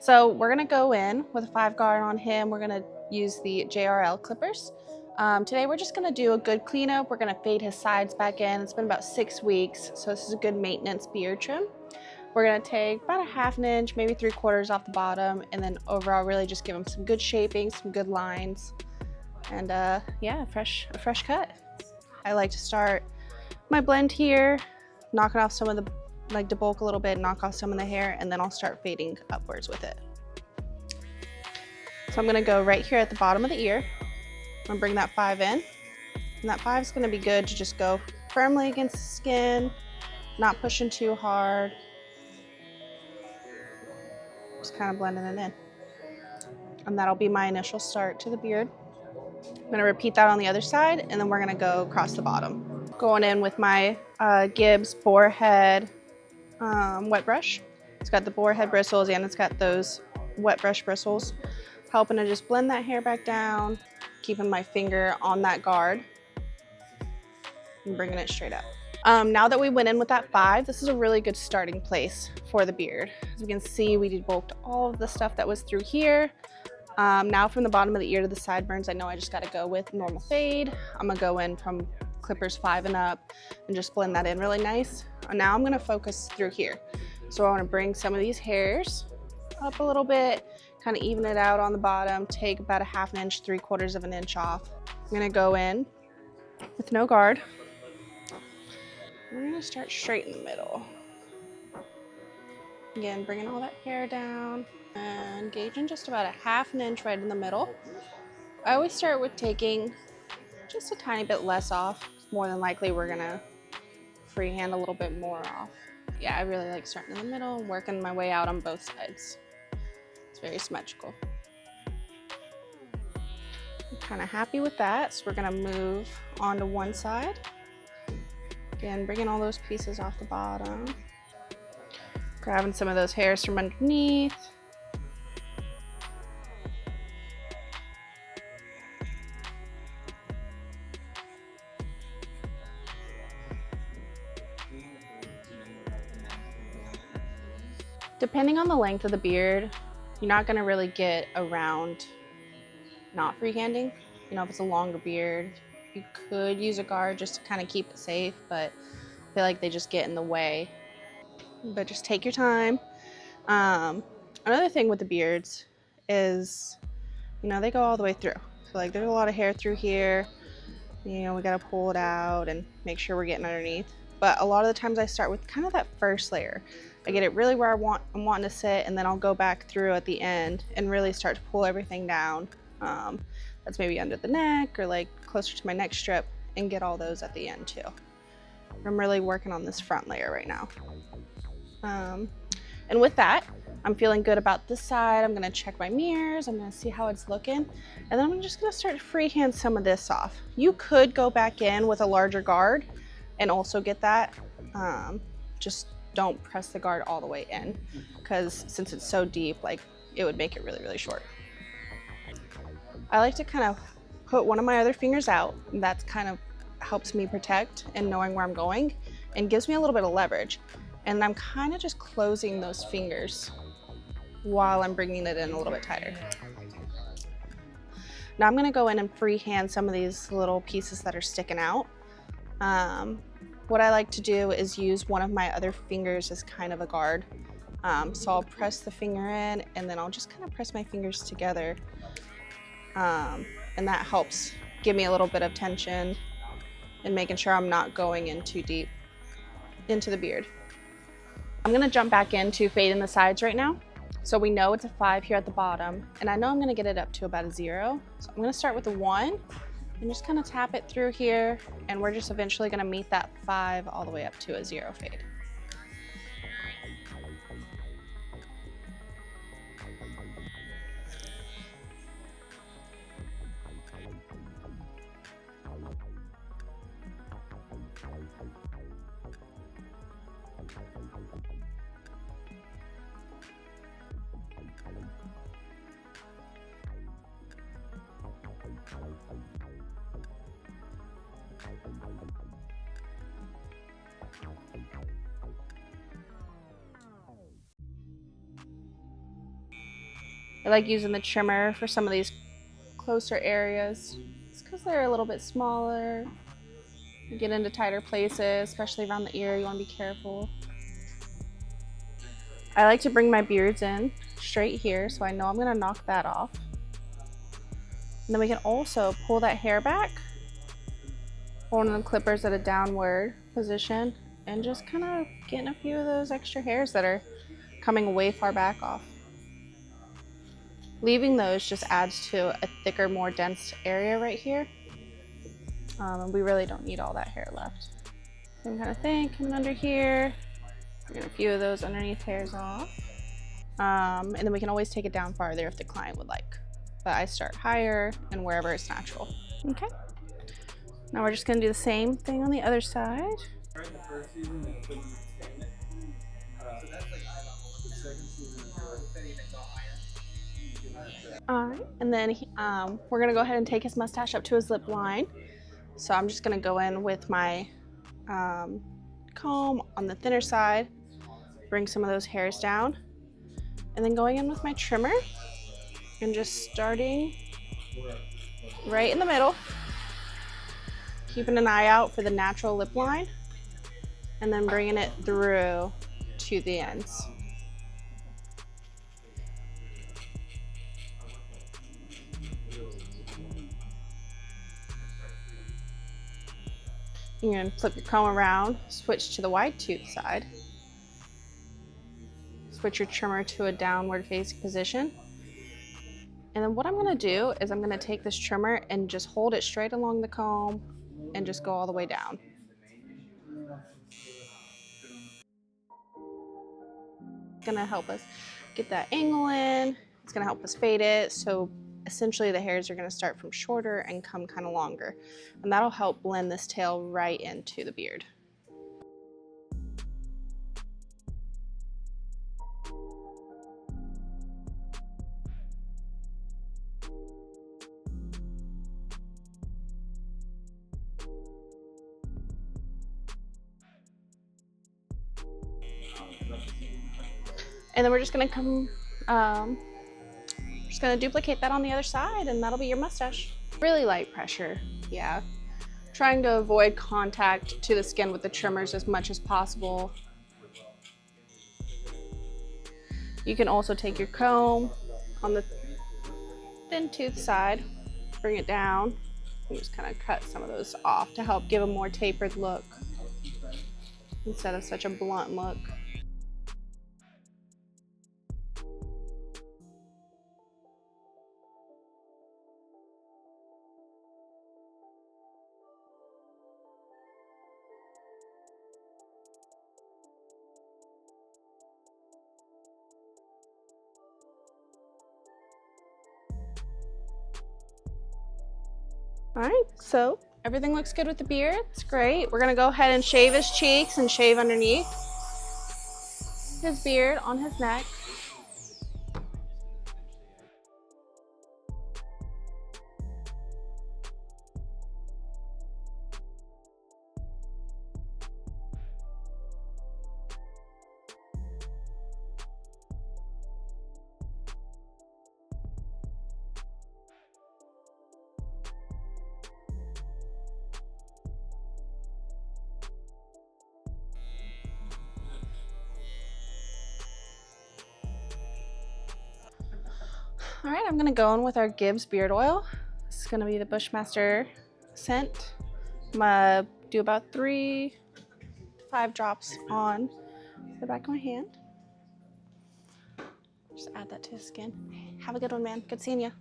So we're gonna go in with a 5 guard on him. We're gonna use the JRL clippers. Today we're just gonna do a good cleanup. We're gonna fade his sides back in. It's been about 6 weeks, so this is a good maintenance beard trim. We're gonna take about a 1/2 inch, maybe 3/4 off the bottom, and then overall really just give him some good shaping, some good lines, and yeah, a fresh cut. I like to start my blend here, knocking off some of the, like to bulk a little bit, knock off some of the hair, and then I'll start fading upwards with it. So I'm gonna go right here at the bottom of the ear. I'm gonna bring that 5 in, and that 5 is gonna be good to just go firmly against the skin, not pushing too hard. Just kind of blending it in. And that'll be my initial start to the beard. I'm gonna repeat that on the other side, and then we're gonna go across the bottom. Going in with my Gibbs boar head wet brush. It's got the boar head bristles and it's got those wet brush bristles, helping to just blend that hair back down, keeping my finger on that guard and bringing it straight up. Now that we went in with that 5, this is a really good starting place for the beard. As you can see, we debulked all of the stuff that was through here. Now from the bottom of the ear to the sideburns, I know I just gotta go with normal fade. I'm gonna go in from clippers 5 and up and just blend that in really nice. And now I'm gonna focus through here. So I wanna bring some of these hairs up a little bit, kind of even it out on the bottom, take about a 1/2 inch, 3/4 inch off. I'm gonna go in with no guard. We're gonna start straight in the middle. Again, bringing all that hair down and gauging just about a 1/2 inch right in the middle. I always start with taking just a tiny bit less off. More than likely, we're gonna freehand a little bit more off. Yeah, I really like starting in the middle, working my way out on both sides. It's very symmetrical. I'm kind of happy with that, so we're gonna move on to one side. Again, bringing all those pieces off the bottom. Grabbing some of those hairs from underneath. Depending on the length of the beard, you're not gonna really get around not freehanding. You know, if it's a longer beard, you could use a guard just to kind of keep it safe, but I feel like they just get in the way. But just take your time. Another thing with the beards is, you know, they go all the way through. So like there's a lot of hair through here. You know, we gotta pull it out and make sure we're getting underneath. But a lot of the times I start with kind of that first layer. I get it really where I'm wanting to sit, and then I'll go back through at the end and really start to pull everything down. That's maybe under the neck or like closer to my neck strip, and get all those at the end too. I'm really working on this front layer right now. And with that, I'm feeling good about this side. I'm gonna check my mirrors. I'm gonna see how it's looking. And then I'm just gonna start to freehand some of this off. You could go back in with a larger guard and also get that. Just don't press the guard all the way in, because since it's so deep, like it would make it really, really short. I like to kind of put one of my other fingers out, and that's kind of helps me protect and knowing where I'm going and gives me a little bit of leverage. And I'm kind of just closing those fingers while I'm bringing it in a little bit tighter. Now I'm gonna go in and freehand some of these little pieces that are sticking out. What I like to do is use one of my other fingers as kind of a guard. So I'll press the finger in, and then I'll just kind of press my fingers together. And that helps give me a little bit of tension and making sure I'm not going in too deep into the beard. I'm gonna jump back into fading the sides right now. So we know it's a 5 here at the bottom, and I know I'm gonna get it up to about a 0. So I'm gonna start with a 1 and just kind of tap it through here, and we're just eventually gonna meet that 5 all the way up to a 0 fade. I like using the trimmer for some of these closer areas. It's because they're a little bit smaller. You get into tighter places, especially around the ear. You want to be careful. I like to bring my beards in straight here, so I know I'm going to knock that off. And then we can also pull that hair back, holding the clippers at a downward position, and just kind of getting a few of those extra hairs that are coming way far back off. Leaving those just adds to a thicker, more dense area right here. And we really don't need all that hair left. Same kind of thing, coming under here, bringing a few of those underneath hairs off. And then we can always take it down farther if the client would like. But I start higher and wherever it's natural. Okay. Now we're just gonna do the same thing on the other side. All right, and then we're gonna go ahead and take his mustache up to his lip line. So I'm just gonna go in with my comb on the thinner side, bring some of those hairs down, and then going in with my trimmer and just starting right in the middle, keeping an eye out for the natural lip line, and then bringing it through to the ends. You're gonna flip your comb around, switch to the wide tooth side, switch your trimmer to a downward facing position. And then what I'm gonna do is I'm gonna take this trimmer and just hold it straight along the comb and just go all the way down. It's gonna help us get that angle in. It's gonna help us fade it. So essentially the hairs are gonna start from shorter and come kind of longer. And that'll help blend this tail right into the beard. And then we're just gonna just gonna duplicate that on the other side, and that'll be your mustache. Really light pressure, yeah. Trying to avoid contact to the skin with the trimmers as much as possible. You can also take your comb on the thin tooth side, bring it down, and just kind of cut some of those off to help give a more tapered look instead of such a blunt look. All right, so everything looks good with the beard. It's great. We're gonna go ahead and shave his cheeks and shave underneath his beard on his neck. All right, I'm gonna go in with our Gibbs beard oil. This is gonna be the Bushmaster scent. I'm gonna do about 3 to 5 drops on the back of my hand. Just add that to the skin. Have a good one, man. Good seeing you.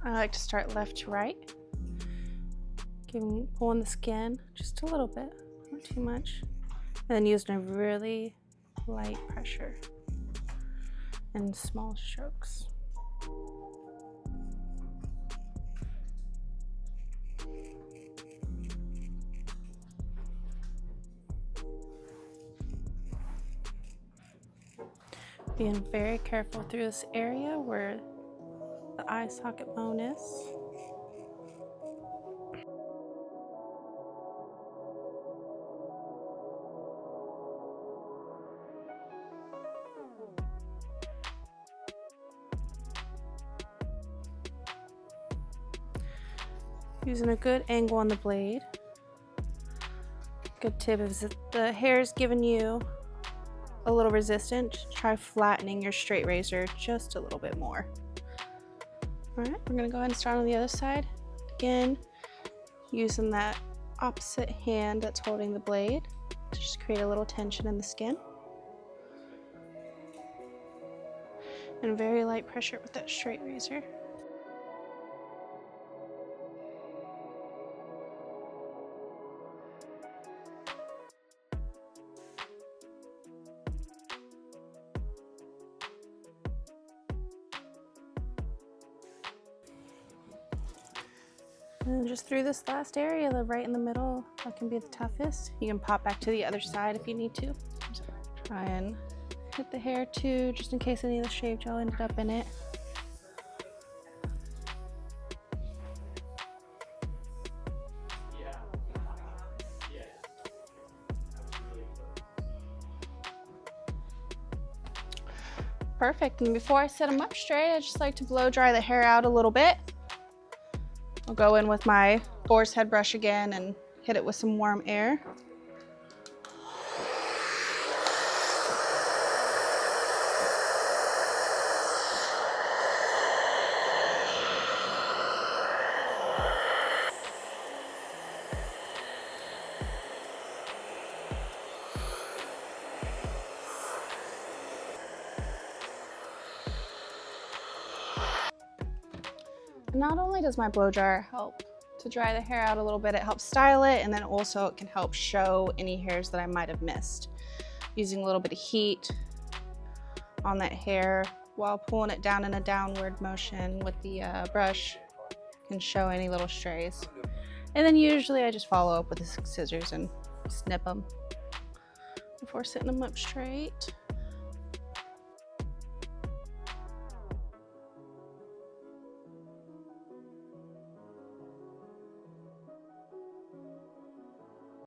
I like to start left to right, pulling the skin just a little bit, not too much, and then using a really light pressure and small strokes. Being very careful through this area where the eye socket bone is. Using a good angle on the blade. Good tip is if the hair is giving you a little resistance, try flattening your straight razor just a little bit more. All right, we're gonna go ahead and start on the other side. Again, using that opposite hand that's holding the blade to just create a little tension in the skin. And very light pressure with that straight razor. And just through this last area, the right in the middle, that can be the toughest. You can pop back to the other side if you need to. Try and hit the hair too, just in case any of the shave gel ended up in it. Perfect, and before I set them up straight, I just like to blow dry the hair out a little bit. I'll go in with my boar's head brush again and hit it with some warm air. Not only does my blow dryer help to dry the hair out a little bit, it helps style it, and then also it can help show any hairs that I might have missed. Using a little bit of heat on that hair while pulling it down in a downward motion with the brush can show any little strays. And then usually I just follow up with the scissors and snip them before setting them up straight.